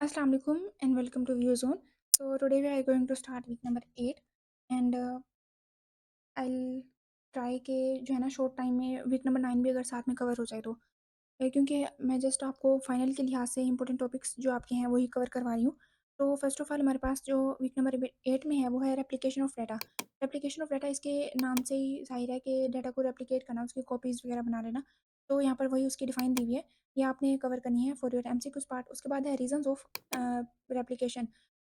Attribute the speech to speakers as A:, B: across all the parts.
A: Assalamu alaikum and welcome to ViewZone. So today we are going to start week number 8 and I'll try के जो है ना short time में week number 9 भी अगर साथ में कवर हो जाए तो क्योंकि मैं जस्ट आपको फाइनल के लिहाज से इंपॉर्टेंट टॉपिक्स जो आपके हैं वही कवर करवा रही हूँ। तो फर्स्ट ऑफ ऑल हमारे पास जो वीक नंबर 8 में है वो है replication of data. Replication of data इसके नाम से ही ज़ाहिर है कि डाटा को रेप्लिकेट करना, उसकी कॉपीज़ वगैरह बना लेना। तो यहाँ पर वही उसकी डिफाइन दी हुई है, ये आपने कवर करनी है फॉर योर एमसीक्यूज पार्ट। उसके बाद है रीजंस ऑफ रेप्लिकेशन,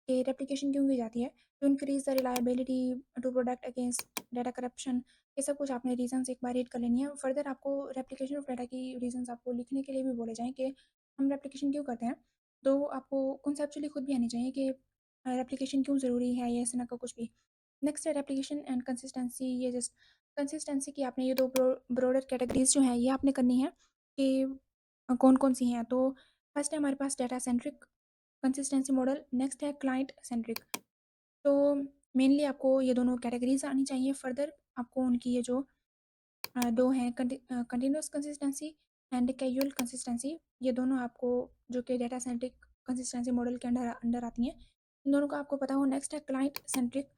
A: कि रेप्लिकेशन क्यों की जाती है। To increase the reliability, to protect against data corruption, ये सब कुछ आपने रीजंस एक बार रीड कर लेनी है। फर्दर आपको रेप्लिकेशन ऑफ डाटा की रीजंस आपको लिखने के लिए भी बोले जाएँ कि हम रेप्लिकेशन क्यों करते हैं। तो आपको कॉन्सेप्चुअली खुद भी आनी चाहिए कि रेप्लिकेशन क्यों ज़रूरी है, या ऐसा ना का कुछ भी। नेक्स्ट है रेप्लिकेशन एंड कंसिस्टेंसी। ये जस्ट कंसिस्टेंसी की आपने ये दो ब्रॉडर कैटेगरीज जो हैं ये आपने करनी है कि कौन-कौन सी हैं। तो फर्स्ट है हमारे पास data centric consistency model, next है क्लाइंट सेंट्रिक। तो मेनली आपको ये दोनों कैटेगरीज आनी चाहिए। फर्दर आपको उनकी ये जो दो हैं continuous consistency and casual consistency, ये दोनों आपको जो कि डाटा सेंट्रिक कंसिस्टेंसी मॉडल के अंडर अंडर आती हैं, इन दोनों का आपको पता हो। नेक्स्ट है क्लाइंट सेंट्रिक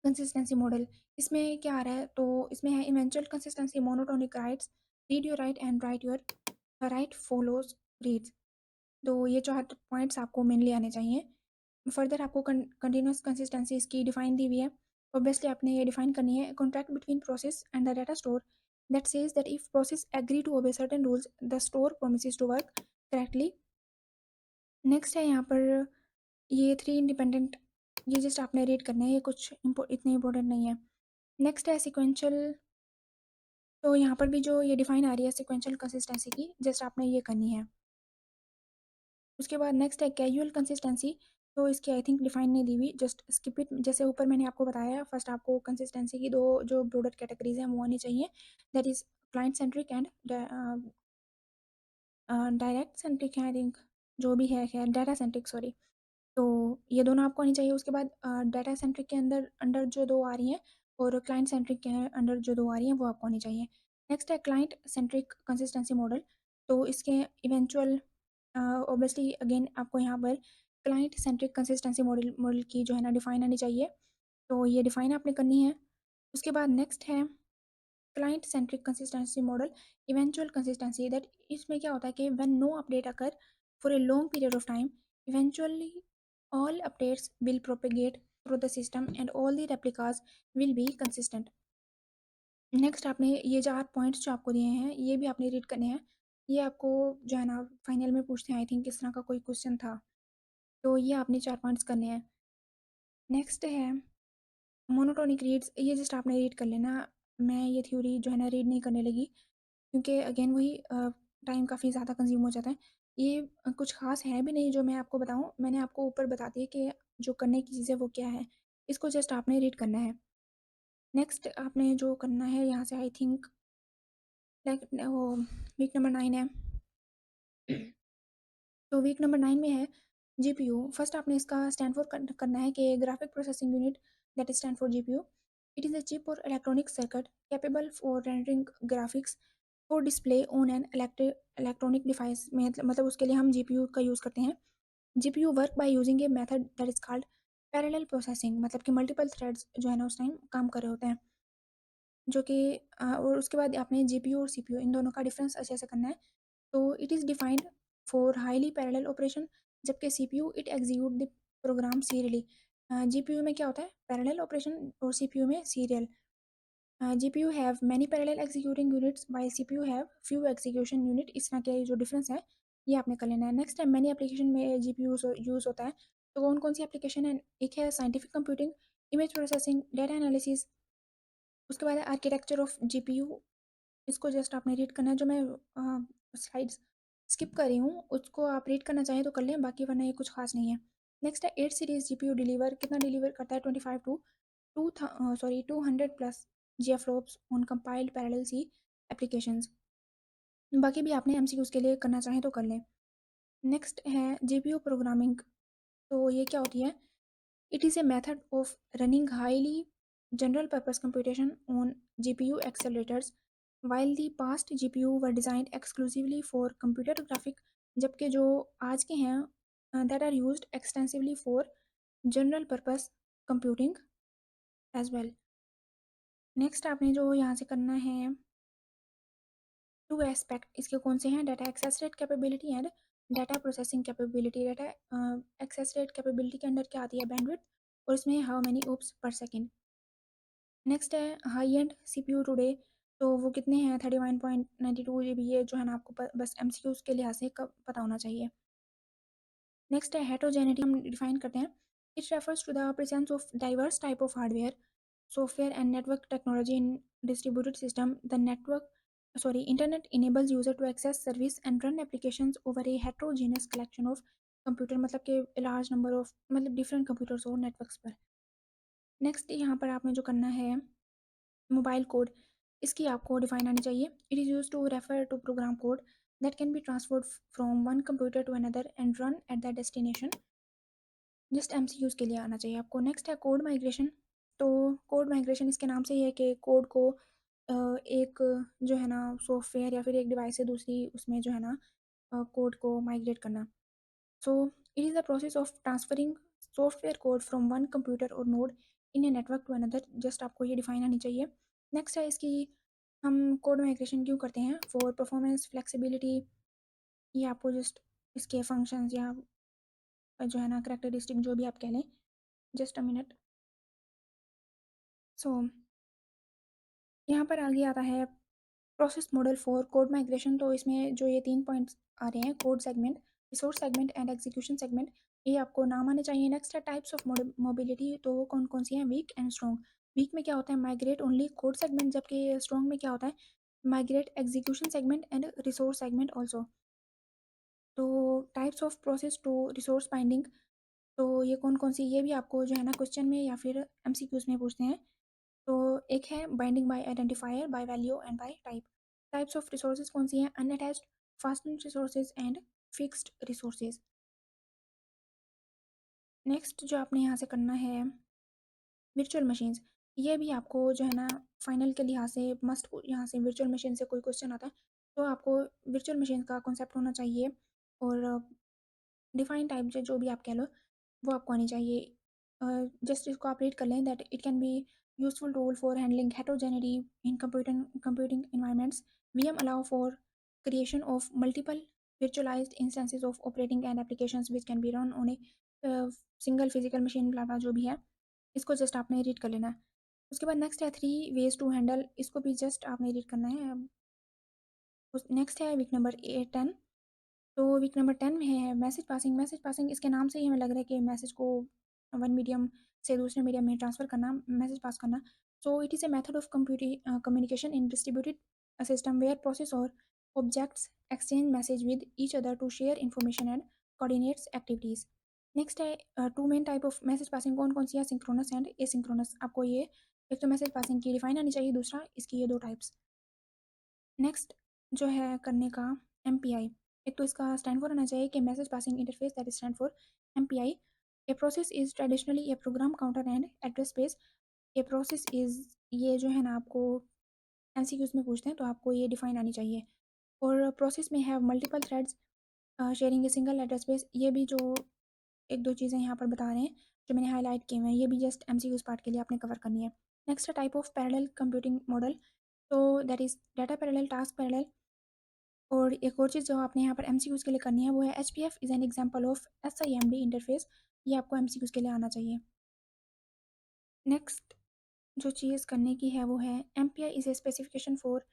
A: कंसिस्टेंसी मॉडल। इसमें क्या आ रहा है, तो इसमें है eventual consistency, monotonic rights, read your right and right your right follows reads. तो ये 4 पॉइंट्स आपको मेनली आने चाहिए। फर्दर आपको कंटिन्यूअस कंसिस्टेंसी इसकी डिफाइन दी हुई है। ऑब्वियसली आपने ये डिफाइन करनी है, contract between process and the data store that says that if process agree to obey certain rules the store promises to work correctly. Next है यहाँ पर ये 3 इंडिपेंडेंट, ये जस्ट आपने रीड करना है, ये कुछ इतने इंपॉर्टेंट नहीं है। नेक्स्ट है सीक्वेंशियल। तो यहाँ पर भी जो ये डिफाइन आ रही है सीक्वेंशियल कंसिस्टेंसी की, जस्ट आपने ये करनी है। उसके बाद नेक्स्ट है कैजुअल कंसिस्टेंसी। तो इसकी आई थिंक डिफाइन नहीं दी हुई, जस्ट स्किप इट। जैसे ऊपर मैंने आपको बताया, फर्स्ट आपको कंसिस्टेंसी की दो जो ब्रॉडर कैटेगरीज हैं वो आनी चाहिए, that is client centric and direct centric है आई थिंक, जो भी है खैर डाटा सेंट्रिक सॉरी। तो ये दोनों आपको आनी चाहिए। उसके बाद डाटा सेंट्रिक के अंदर अंडर जो दो आ रही हैं और क्लाइंट सेंट्रिक के अंडर जो दो आ रही हैं वो आपको आनी चाहिए। नेक्स्ट है क्लाइंट सेंट्रिक कंसिस्टेंसी मॉडल। तो इसके इवेंचुअल ऑब्वियसली अगेन आपको यहाँ पर client centric consistency model model की जो है ना डिफाइन आनी चाहिए, तो ये डिफाइन आपने करनी है। उसके बाद नेक्स्ट है client centric consistency model eventual consistency, that इसमें क्या होता है कि when no update occur for a long period of time, eventually all updates will propagate through the system and all the replicas will be consistent। Next आपने ये 4 points जो आपको दिए हैं ये भी आपने रीड करने हैं। ये आपको जो है ना फाइनल में पूछते हैं, आई थिंक इस तरह का कोई क्वेश्चन था, तो ये आपने 4 पॉइंट्स करने हैं। नेक्स्ट है मोनोटोनिक रीड्स, ये जस्ट आपने रीड कर लेना। मैं ये थ्योरी जो है ना रीड नहीं करने लगी, क्योंकि अगेन वही टाइम काफ़ी ज़्यादा कंज्यूम हो जाता है। ये कुछ ख़ास है भी नहीं जो मैं आपको बताऊँ, मैंने आपको ऊपर बता दिया कि जो करने की चीज़ है वो क्या है, इसको जस्ट आपने रीड करना है। नेक्स्ट आपने जो करना है यहाँ से आई थिंक लाइक वो वीक नंबर 9 है। तो वीक नंबर 9 में है जीपीयू। फर्स्ट आपने इसका स्टैंड फॉर करना है कि graphic processing unit, that is stand for GPU. It is a chip और electronic circuit capable for rendering graphics for display on an electronic device में, मतलब उसके लिए हम जीपीयू का यूज़ करते हैं। GPU work by using a method that is called parallel processing, मतलब कि मल्टीपल थ्रेड्स जो है ना उस टाइम काम कर रहे होते हैं, जो कि और उसके बाद आपने जीपीयू और सीपीयू इन दोनों का डिफरेंस अच्छे से करना है। तो it is defined for highly parallel operation, जबकि CPU it execute the program serially. GPU में क्या होता है पैरेलल ऑपरेशन और सीपीयू में serial. GPU have many parallel executing units while CPU have few execution unit, इस तरह के जो डिफरेंस है ये आपने कर लेना है। नेक्स्ट है मैनी एप्लीकेशन में जीपीयू यूज़ होता है, तो कौन कौन सी एप्लीकेशन है, एक है scientific computing, image processing, data analysis. उसके बाद है आर्किटेक्चर ऑफ जीपीयू, इसको जस्ट आपने रीड करना है। जो मैं स्लाइड्स स्किप कर रही हूँ उसको आप रीड करना चाहें तो कर लें, बाकी वरना ये कुछ खास नहीं है। नेक्स्ट है 8 सीरीज जीपीयू डिलीवर, कितना डिलीवर करता है 25 to 200 plus GFLOPS on compiled parallel C applications. बाकी भी आपने एमसीक्यूज के लिए करना चाहें तो कर लें। नेक्स्ट है जीपीयू प्रोग्रामिंग। तो ये क्या होती है, it is a method of running highly general purpose computation on GPU accelerators. While the past GPU were designed exclusively for computer graphic जबकि जो आज के हैं that are used extensively for general purpose computing as well. Next आपने जो यहाँ से करना है, टू एस्पेक्ट इसके कौन से हैं, data access rate capability and data processing capability. Data access rate capability के अंडर क्या आती है, बैंडविड्थ, और इसमें how many ops per second. Next है हाई एंड सीपीयू टुडे, तो वो कितने हैं, 31.92 GB, ये जो है ना आपको बस एमसीक्यूज के लिहाज से कब पता होना चाहिए। नेक्स्ट है हेटेरोजेनिटी, हम डिफाइन करते हैं, it refers to the presence of diverse type of hardware software and network technology in distributed system. The network, sorry, internet enables user to access service and run applications over a heterogeneous collection of computer, मतलब कि large number of, मतलब different computers और networks पर। Next यहाँ पर आपने जो करना है मोबाइल कोड, इसकी आपको डिफाइन आनी चाहिए। It is use to refer to program code that can be transferred from one computer to another and run at the destination. Just MCQs के लिए आना चाहिए आपको। नेक्स्ट है कोड माइग्रेशन, तो कोड माइग्रेशन इसके नाम से ही है कि कोड को एक जो है ना सॉफ्टवेयर या फिर एक डिवाइस से दूसरी उसमें जो है ना कोड को माइग्रेट करना। So it is the process of transferring software code from one computer और node in a network to another. Just आपको ये डिफाइन आनी चाहिए। नेक्स्ट है इसकी, हम कोड माइग्रेशन क्यों करते हैं, फॉर परफॉर्मेंस फ्लेक्सिबिलिटी, ये आपको जस्ट इसके फंक्शंस या जो है ना करेक्टरिस्टिक जो भी आप कह लें। Just a minute. सो यहाँ पर आगे आता है process model for code migration, तो इसमें जो ये 3 पॉइंट्स आ रहे हैं, code segment, resource segment and execution segment, ये आपको नाम आने चाहिए। नेक्स्ट है टाइप्स ऑफ मोबिलिटी, तो वो कौन कौन सी हैं, वीक एंड स्ट्रॉन्ग। वीक में क्या होता है, माइग्रेट ओनली कोड सेगमेंट, जबकि स्ट्रॉन्ग में क्या होता है, migrate execution segment and resource segment also. तो types of process to resource binding, तो ये कौन कौन सी, ये भी आपको जो है ना क्वेश्चन में या फिर एमसीक्यूज में पूछते हैं। तो एक है binding by identifier, by value and by type. Types of resources कौन सी हैं, unattached, fastened resources and fixed resources. Next जो आपने यहाँ से करना है वर्चुअल मशीन्स, ये भी आपको जो है ना फाइनल के लिहाज से मस्ट, यहाँ से वर्चुअल मशीन से कोई क्वेश्चन आता है तो आपको वर्चुअल मशीन का कॉन्सेप्ट होना चाहिए, और डिफाइन टाइप जो भी आप कह लो वो आपको आनी चाहिए। जस्ट इसको आप रीड कर लें, that it can be useful tool for handling heterogeneity in computing environments. VM allow for creation of multiple virtualized instances of operating and applications which can be run on a single physical machine, blah blah जो भी है, इसको just आपने read कर लेना है। उसके बाद नेक्स्ट है 3 ways to handle, इसको भी जस्ट आपने रीड करना है। नेक्स्ट है वीक नंबर 10, तो वीक नंबर 10 में है मैसेज पासिंग। मैसेज पासिंग इसके नाम से ही हमें लग रहा है कि मैसेज को वन मीडियम से दूसरे मीडियम में ट्रांसफ़र करना, मैसेज पास करना। So it is a method of communication in distributed system where process और objects exchange message with each other to share information and coordinates activities. Next है two main type of message passing, कौन कौन सी है, synchronous and asynchronous. आपको ये एक तो message passing की डिफाइन आनी चाहिए, दूसरा इसकी ये दो टाइप्स। नेक्स्ट जो है करने का एमपीआई, एक तो इसका स्टैंड फॉर होना चाहिए कि message passing interface, that stand for MPI. A process is traditionally A program counter and address space. A process is, ये जो है ना आपको एमसीक्यूज में पूछते हैं तो आपको ये डिफाइन आनी चाहिए। और प्रोसेस में have multiple threads sharing a single address space, ये भी जो एक दो चीज़ें यहाँ पर बता रहे हैं जो मैंने हाईलाइट किए हुए हैं, ये भी जस्ट एमसीक्यूज पार्ट के लिए आपने कवर करनी है। Next type of parallel computing model, तो that is data parallel, task parallel. और एक और चीज़ जो आपने यहाँ पर एमसीक्यूज़ के लिए करनी है वो है HPF is an example of SIMD interface, ये आपको एमसीक्यूज़ के लिए आना चाहिए। नेक्स्ट जो चीज़ करने की है वो है MPI is a specification for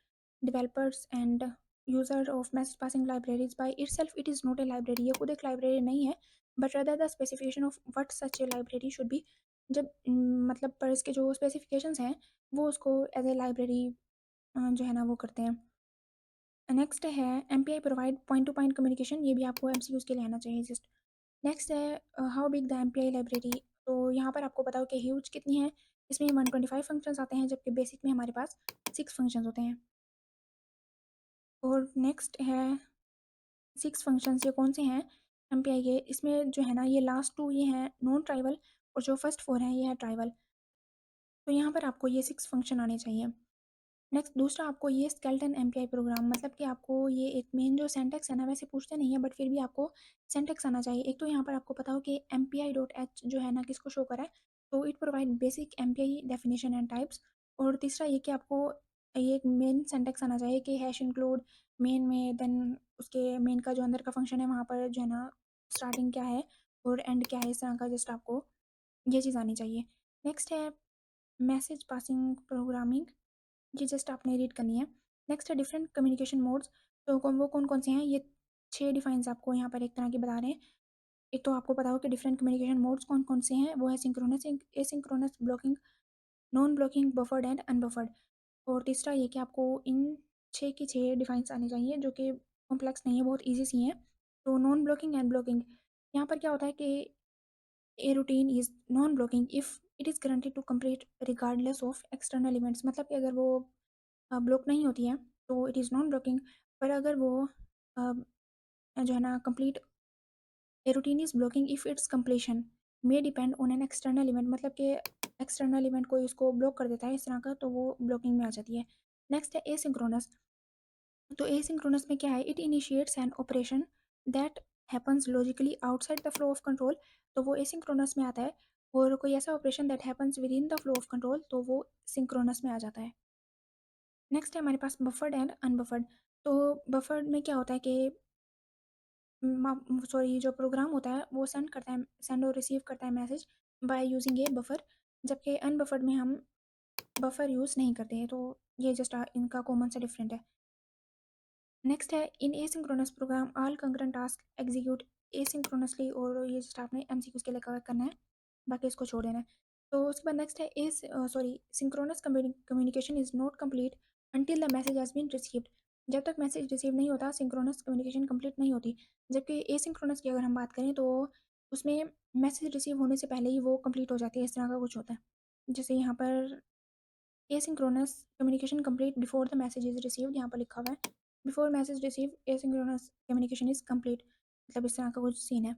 A: developers and user of message passing libraries. By itself it is not a library, ये खुद एक लाइब्रेरी नहीं है, but rather the specification of what such A library should be. जब मतलब पर इसके जो स्पेसिफिकेशंस हैं वो उसको एज ए लाइब्रेरी जो है ना वो करते हैं। नेक्स्ट है MPI provide point two point communication, ये भी आपको एमसीक्यूज के लिए आना चाहिए जस्ट। नेक्स्ट है how big the MPI library, तो यहाँ पर आपको बताओ कि ह्यूज कितनी है, इसमें 125 फंक्शंस आते हैं जबकि बेसिक में हमारे पास 6 फंक्शंस होते हैं। और नेक्स्ट है 6 फंक्शंस, ये कौन से हैं एमपीआई के, इसमें जो है ना ये लास्ट 2 ये हैं नॉन ट्राइबल, और जो फर्स्ट 4 हैं ये है ट्राइबल। तो यहाँ पर आपको ये 6 फंक्शन आने चाहिए। नेक्स्ट दूसरा आपको ये स्केलेटन एमपीआई प्रोग्राम, मतलब कि आपको ये एक मेन जो सिंटैक्स है ना, वैसे पूछते नहीं है बट फिर भी आपको सिंटैक्स आना चाहिए। एक तो यहाँ पर आपको पता हो कि एमपीआई डॉट एच जो है ना किसको शो करा है, तो it provide basic MPI definition and types. और तीसरा ये कि आपको ये एक मेन सिंटैक्स आना चाहिए कि हैश इंक्लूड मेन में, देन उसके मेन का जो अंदर का फंक्शन है वहाँ पर जो है ना स्टार्टिंग क्या है और एंड क्या है, इस तरह का जस्ट आपको ये चीज़ आनी चाहिए। नेक्स्ट है मैसेज पासिंग प्रोग्रामिंग, ये जस्ट आपने रीड करनी है। नेक्स्ट है डिफरेंट कम्युनिकेशन मोड्स, तो वो कौन कौन से हैं, ये 6 डिफाइंस आपको यहाँ पर एक तरह के बता रहे हैं। एक तो आपको पता हो कि डिफरेंट कम्युनिकेशन मोड्स कौन कौन से हैं, वो है synchronous, asynchronous, blocking, non blocking, buffered and unbuffered. और तीसरा ये कि आपको इन 6 की 6 डिफाइंस आनी चाहिए जो कि कॉम्प्लेक्स नहीं है, बहुत ईजी सी हैं। तो नॉन ब्लॉकिंग एंड ब्लॉकिंग, यहाँ पर क्या होता है कि a routine is non blocking if it is guaranteed to complete regardless of external events, मतलब कि अगर वो ब्लॉक नहीं होती है तो इट इज़ नॉन ब्लॉकिंग। पर अगर वो अ, जो है ना complete, A routine is blocking if it's completion may depend on an external event, मतलब कि एक्सटर्नल इवेंट कोई उसको ब्लॉक कर देता है इस तरह का, तो वो ब्लॉकिंग में आ जाती है। नेक्स्ट है एसिंक्रोनस, तो एसिंक्रोनस में क्या है, it initiates an operation that happens logically outside the flow of control, तो वो एसिंक्रोनस में आता है। और कोई ऐसा operation that happens with in the flow of control, तो वो सिंक्रोनस में आ जाता है। नेक्स्ट है हमारे पास बफर्ड एंड अनबफर्ड, तो बफर्ड में क्या होता है कि सॉरी जो प्रोग्राम होता है वो सेंड करता है, सेंड और रिसीव करता है message by using A buffer, जबकि अनबफर्ड में हम बफर यूज़ नहीं करते हैं। तो ये जस्ट इनका कॉमन सा डिफरेंट है। नेक्स्ट है in asynchronous program all concurrent task execute asynchronously, और ये जस्ट आपने एमसीक्यूज के लिए कवर करना है, बाकी इसको छोड़ देना है। तो उसके बाद नेक्स्ट है as sorry synchronous communication is not complete until the message has been received, जब तक मैसेज रिसीव नहीं होता सिंक्रोनस कम्युनिकेशन कंप्लीट नहीं होती। जबकि एसिंक्रोनस की अगर हम बात करें तो उसमें मैसेज रिसीव होने से पहले ही वो कंप्लीट हो जाती है, इस तरह का कुछ होता है। जैसे यहाँ पर asynchronous communication complete before the message is received, यहाँ पर लिखा हुआ है before message receive asynchronous communication is complete, मतलब इस तरह का कुछ सीन है।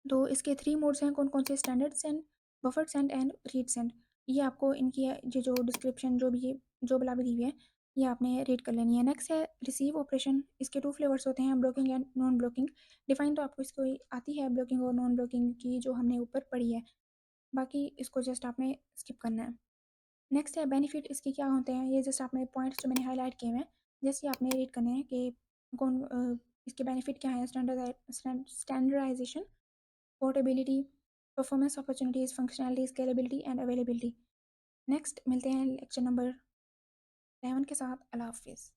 A: तो इसके 3 मोड्स हैं कौन कौन से, standard send, buffered send and read send. ये आपको इनकी ये जो डिस्क्रिप्शन जो भी जो भी दी हुई है ये आपने रीड कर लेनी है। नेक्स्ट है रिसीव ऑपरेशन, इसके 2 फ्लेवर्स होते हैं, blocking and non blocking. Define तो आपको इसको आती है ब्लॉकिंग और नॉन ब्लॉकिंग की जो हमने ऊपर पढ़ी है, बाकी इसको जस्ट आपने स्किप करना है। नेक्स्ट है बेनिफिट, इसके क्या होते हैं, ये जस्ट आपने पॉइंट्स जो मैंने हाईलाइट किए हुए हैं जैसे आपने रीड करने हैं कि कौन इसके बेनिफिट क्या है, standardization, portability, performance opportunities, functionality, scalability and availability. Next मिलते हैं लेक्चर नंबर 11 के साथ। अल्लाह हाफिज़।